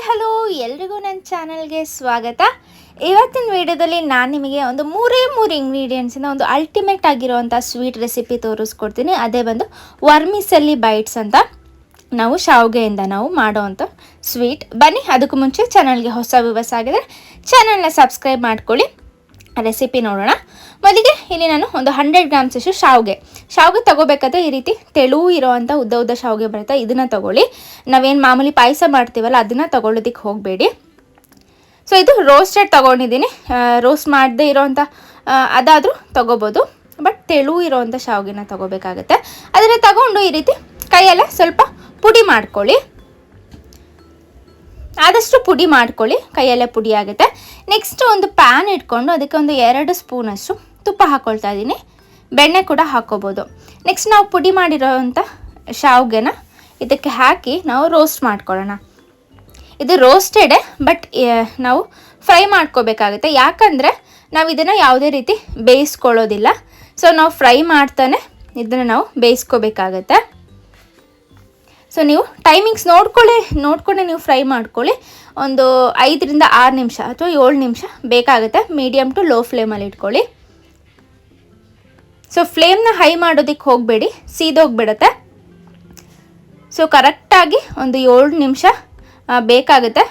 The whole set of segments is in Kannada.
ಹಲೋ ಎಲ್ರಿಗೂ ನನ್ನ ಚಾನಲ್ಗೆ ಸ್ವಾಗತ. ಇವತ್ತಿನ ವಿಡಿಯೋದಲ್ಲಿ ನಾನು ನಿಮಗೆ ಒಂದು ಮೂರೇ ಇಂಗ್ರೀಡಿಯೆಂಟ್ಸಿಂದ ಒಂದು ಅಲ್ಟಿಮೇಟ್ ಆಗಿರುವಂಥ ಸ್ವೀಟ್ ರೆಸಿಪಿ ತೋರಿಸ್ಕೊಡ್ತೀನಿ. ಅದೇ ಬಂದು ವರ್ಮಿಸೆಲ್ಲಿ ಬೈಟ್ಸ್ ಅಂತ ನಾವು ಶಾವಿಗೆಯಿಂದ ಮಾಡೋವಂಥ ಸ್ವೀಟ್. ಬನ್ನಿ, ಅದಕ್ಕೂ ಮುಂಚೆ ಚಾನಲ್ಗೆ ಹೊಸ ವ್ಯೂವರ್ಸ್ ಆಗಿದ್ರೆ ಚಾನಲ್ನ ಸಬ್ಸ್ಕ್ರೈಬ್ ಮಾಡ್ಕೊಳ್ಳಿ. ರೆಸಿಪಿ ನೋಡೋಣ. ಮೊದಲಿಗೆ ಇಲ್ಲಿ ನಾನು ಒಂದು 100 ಗ್ರಾಮ್ಸಷ್ಟು ಶಾವಿಗೆ ತೊಗೋಬೇಕಾದ್ರೆ ಈ ರೀತಿ ತೆಳು ಇರೋವಂಥ ಉದ್ದ ಶಾವಿಗೆ ಬರುತ್ತೆ, ಇದನ್ನು ತೊಗೊಳ್ಳಿ. ನಾವೇನು ಮಾಮೂಲಿ ಪಾಯಸ ಮಾಡ್ತೀವಲ್ಲ ಅದನ್ನು ತೊಗೊಳ್ಳೋದಕ್ಕೆ ಹೋಗಬೇಡಿ. ಸೊ ಇದು ರೋಸ್ಟೆಡ್ ತೊಗೊಂಡಿದ್ದೀನಿ. ರೋಸ್ಟ್ ಮಾಡದೇ ಇರೋವಂಥ ಅದಾದರೂ ತೊಗೋಬೋದು, ಬಟ್ ತೆಳು ಇರೋವಂಥ ಶಾವಿಗೆನ ತೊಗೋಬೇಕಾಗತ್ತೆ. ಅದನ್ನು ತಗೊಂಡು ಈ ರೀತಿ ಕೈಯಲ್ಲೇ ಸ್ವಲ್ಪ ಪುಡಿ ಮಾಡ್ಕೊಳ್ಳಿ. ಆದಷ್ಟು ಪುಡಿ ಮಾಡ್ಕೊಳ್ಳಿ, ಕೈಯಲ್ಲೇ ಪುಡಿ ಆಗುತ್ತೆ. ನೆಕ್ಸ್ಟ್ ಒಂದು ಪ್ಯಾನ್ ಇಟ್ಕೊಂಡು ಅದಕ್ಕೆ ಒಂದು 2 ಸ್ಪೂನಷ್ಟು ತುಪ್ಪ ಹಾಕ್ಕೊಳ್ತಾ ಇದ್ದೀನಿ. ಬೆಣ್ಣೆ ಕೂಡ ಹಾಕ್ಕೋಬೋದು. ನೆಕ್ಸ್ಟ್ ನಾವು ಪುಡಿ ಮಾಡಿರೋವಂಥ ಶಾವಿಗೆನ ಇದಕ್ಕೆ ಹಾಕಿ ನಾವು ರೋಸ್ಟ್ ಮಾಡ್ಕೊಳ್ಳೋಣ. ಇದು ರೋಸ್ಟೆಡೇ, ಬಟ್ ನಾವು ಫ್ರೈ ಮಾಡ್ಕೋಬೇಕಾಗುತ್ತೆ. ಯಾಕಂದರೆ ನಾವು ಇದನ್ನು ಯಾವುದೇ ರೀತಿ ಬೇಯಿಸ್ಕೊಳ್ಳೋದಿಲ್ಲ. ಸೊ ನಾವು ಫ್ರೈ ಮಾಡ್ತಾನೆ ಇದನ್ನು ನಾವು ಬೇಯಿಸ್ಕೋಬೇಕಾಗತ್ತೆ. ಸೊ ನೀವು ಟೈಮಿಂಗ್ಸ್ ನೋಡ್ಕೊಂಡೆ ನೀವು ಫ್ರೈ ಮಾಡ್ಕೊಳ್ಳಿ. ಒಂದು 5 ರಿಂದ 6 ನಿಮಿಷ ಅಥವಾ 7 ನಿಮಿಷ ಬೇಕಾಗುತ್ತೆ. ಮೀಡಿಯಮ್ ಟು ಲೋ ಫ್ಲೇಮಲ್ಲಿ ಇಟ್ಕೊಳ್ಳಿ. ಸೊ ಫ್ಲೇಮ್ನ ಹೈ ಮಾಡೋದಕ್ಕೆ ಹೋಗಬೇಡಿ, ಸೀದೋಗ್ಬಿಡುತ್ತೆ. ಸೊ ಕರೆಕ್ಟಾಗಿ ಒಂದು 7 ನಿಮಿಷ ಬೇಕಾಗುತ್ತೆ.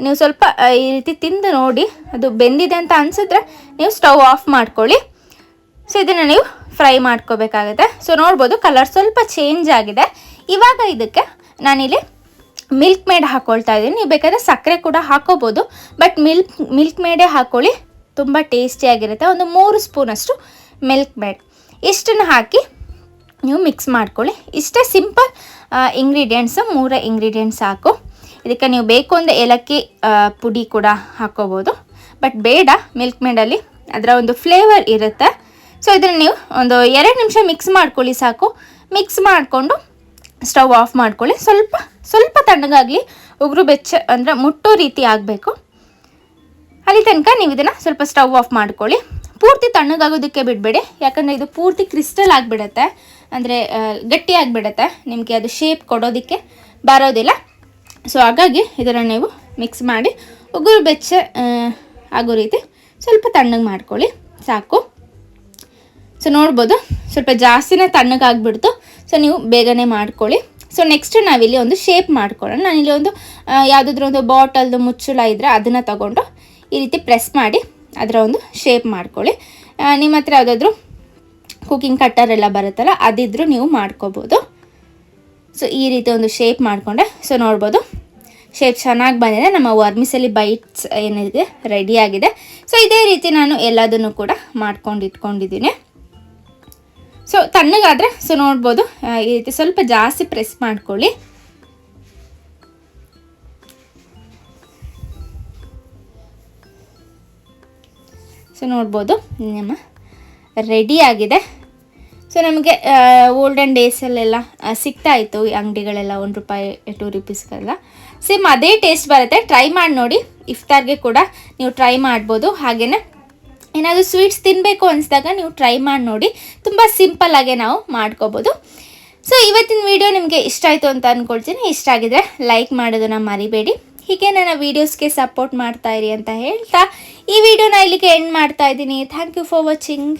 ನೀವು ಸ್ವಲ್ಪ ಈ ರೀತಿ ತಿಂದು ನೋಡಿ, ಅದು ಬೆಂದಿದೆ ಅಂತ ಅನಿಸಿದ್ರೆ ನೀವು ಸ್ಟವ್ ಆಫ್ ಮಾಡ್ಕೊಳ್ಳಿ. ಸೊ ಇದನ್ನು ನೀವು ಫ್ರೈ ಮಾಡ್ಕೋಬೇಕಾಗುತ್ತೆ. ಸೊ ನೋಡ್ಬೋದು ಕಲರ್ ಸ್ವಲ್ಪ ಚೇಂಜ್ ಆಗಿದೆ. ಇವಾಗ ಇದಕ್ಕೆ ನಾನಿಲ್ಲಿ ಮಿಲ್ಕ್ ಮೇಡ್ ಹಾಕ್ಕೊಳ್ತಾ ಇದ್ದೀನಿ. ನೀವು ಬೇಕಾದರೆ ಸಕ್ಕರೆ ಕೂಡ ಹಾಕೋಬೋದು, ಬಟ್ ಮಿಲ್ಕ್ ಮೇಡೇ ಹಾಕ್ಕೊಳ್ಳಿ, ತುಂಬ ಟೇಸ್ಟಿಯಾಗಿರುತ್ತೆ. ಒಂದು 3 ಸ್ಪೂನಷ್ಟು ಮಿಲ್ಕ್ ಮೇಡ್ ಇಷ್ಟನ್ನು ಹಾಕಿ ನೀವು ಮಿಕ್ಸ್ ಮಾಡ್ಕೊಳ್ಳಿ. ಇಷ್ಟೇ ಸಿಂಪಲ್ ಇಂಗ್ರೀಡಿಯೆಂಟ್ಸ್, 3 ಇಂಗ್ರೀಡಿಯೆಂಟ್ಸ್ ಸಾಕು. ಇದಕ್ಕೆ ನೀವು ಬೇಕು ಅಂದರೆ ಏಲಕ್ಕಿ ಪುಡಿ ಕೂಡ ಹಾಕ್ಕೋಬೋದು, ಬಟ್ ಬೇಡ. ಮಿಲ್ಕ್ ಮೇಡಲ್ಲಿ ಅದರ ಒಂದು ಫ್ಲೇವರ್ ಇರುತ್ತೆ. ಸೊ ಇದನ್ನು ನೀವು ಒಂದು 2 ನಿಮಿಷ ಮಿಕ್ಸ್ ಮಾಡ್ಕೊಳ್ಳಿ ಸಾಕು. ಮಿಕ್ಸ್ ಮಾಡಿಕೊಂಡು ಸ್ಟವ್ ಆಫ್ ಮಾಡ್ಕೊಳ್ಳಿ. ಸ್ವಲ್ಪ ತಣ್ಣಗಾಗಲಿ, ಉಗುರು ಬೆಚ್ಚ ಅಂದರೆ ಮುಟ್ಟೋ ರೀತಿ ಆಗಬೇಕು. ಅಲ್ಲಿ ತನಕ ನೀವು ಇದನ್ನು ಸ್ವಲ್ಪ ಸ್ಟವ್ ಆಫ್ ಮಾಡ್ಕೊಳ್ಳಿ. ಪೂರ್ತಿ ತಣ್ಣಗಾಗೋದಕ್ಕೆ ಬಿಡಬೇಡಿ, ಯಾಕಂದರೆ ಇದು ಪೂರ್ತಿ ಕ್ರಿಸ್ಟಲ್ ಆಗಿಬಿಡುತ್ತೆ, ಅಂದರೆ ಗಟ್ಟಿ ಆಗಿಬಿಡುತ್ತೆ. ನಿಮಗೆ ಅದು ಶೇಪ್ ಕೊಡೋದಕ್ಕೆ ಬರೋದಿಲ್ಲ. ಸೊ ಹಾಗಾಗಿ ಇದನ್ನು ನೀವು ಮಿಕ್ಸ್ ಮಾಡಿ ಉಗುರು ಬೆಚ್ಚ ಆಗೋ ರೀತಿ ಸ್ವಲ್ಪ ತಣ್ಣಗೆ ಮಾಡ್ಕೊಳ್ಳಿ ಸಾಕು. ಸೊ ನೋಡ್ಬೋದು ಸ್ವಲ್ಪ ಜಾಸ್ತಿನೇ ತಣ್ಣಗಾಗ್ಬಿಡ್ತು. ಸೊ ನೀವು ಬೇಗನೆ ಮಾಡ್ಕೊಳ್ಳಿ. ಸೊ ನೆಕ್ಸ್ಟ್ ನಾವಿಲ್ಲಿ ಒಂದು ಶೇಪ್ ಮಾಡ್ಕೊಳ್ಳೋಣ. ನಾನಿಲ್ಲಿ ಒಂದು ಯಾವುದಾದ್ರೂ ಒಂದು ಬಾಟಲ್ದು ಮುಚ್ಚಳ ಇದ್ದರೆ ಅದನ್ನು ತಗೊಂಡು ಈ ರೀತಿ ಪ್ರೆಸ್ ಮಾಡಿ ಅದರ ಒಂದು ಶೇಪ್ ಮಾಡ್ಕೊಳ್ಳಿ. ನಿಮ್ಮ ಹತ್ರ ಯಾವುದಾದ್ರೂ ಕುಕಿಂಗ್ ಕಟ್ಟರ್ ಎಲ್ಲ ಬರುತ್ತಲ್ಲ ಅದಿದ್ರೂ ನೀವು ಮಾಡ್ಕೋಬೋದು. ಸೊ ಈ ರೀತಿ ಒಂದು ಶೇಪ್ ಮಾಡಿಕೊಂಡೆ. ಸೊ ನೋಡ್ಬೋದು ಶೇಪ್ ಚೆನ್ನಾಗಿ ಬಂದಿದೆ. ನಮ್ಮ ವರ್ಮಿಸೆಲಿ ಬೈಟ್ಸ್ ಏನಿದೆ ರೆಡಿಯಾಗಿದೆ. ಸೊ ಇದೇ ರೀತಿ ನಾನು ಎಲ್ಲದನ್ನು ಕೂಡ ಮಾಡ್ಕೊಂಡು ಇಟ್ಕೊಂಡಿದ್ದೀನಿ. ಸೊ ತಣ್ಣಗಾದರೆ ಸೊ ನೋಡ್ಬೋದು ಈ ರೀತಿ ಸ್ವಲ್ಪ ಜಾಸ್ತಿ ಪ್ರೆಸ್ ಮಾಡ್ಕೊಳ್ಳಿ. ಸೊ ನೋಡ್ಬೋದು ನಮ್ಮ ರೆಡಿಯಾಗಿದೆ. ಸೊ ನಮಗೆ ಓಲ್ಡನ್ ಡೇಸಲ್ಲೆಲ್ಲ ಸಿಗ್ತಾ ಇತ್ತು ಈ ಅಂಗಡಿಗಳೆಲ್ಲ, 1 ರೂಪಾಯಿ 2 ರೂಪೀಸ್ಗೆಲ್ಲ ಸೇಮ್ ಅದೇ ಟೇಸ್ಟ್ ಬರುತ್ತೆ. ಟ್ರೈ ಮಾಡಿ ನೋಡಿ. ಇಫ್ತಾರ್ಗೆ ಕೂಡ ನೀವು ಟ್ರೈ ಮಾಡ್ಬೋದು. ಹಾಗೆಯೇ ಏನಾದರೂ ಸ್ವೀಟ್ಸ್ ತಿನ್ನಬೇಕು ಅನಿಸಿದಾಗ ನೀವು ಟ್ರೈ ಮಾಡಿ ನೋಡಿ. ತುಂಬ ಸಿಂಪಲ್ಲಾಗೆ ನಾವು ಮಾಡ್ಕೋಬೋದು. ಸೊ ಇವತ್ತಿನ ವಿಡಿಯೋ ನಿಮಗೆ ಇಷ್ಟ ಆಯಿತು ಅಂತ ಅಂದ್ಕೊಳ್ತೀನಿ. ಇಷ್ಟ ಆಗಿದ್ರೆ ಲೈಕ್ ಮಾಡೋದನ್ನು ಮರಿಬೇಡಿ. ಹೀಗೆ ನನ್ನ ವೀಡಿಯೋಸ್ಗೆ ಸಪೋರ್ಟ್ ಮಾಡ್ತಾಯಿರಿ ಅಂತ ಹೇಳ್ತಾ ಈ ವಿಡಿಯೋನ ಇಲ್ಲಿಗೆ ಎಂಡ್ ಮಾಡ್ತಾ ಇದ್ದೀನಿ. Thank you for watching.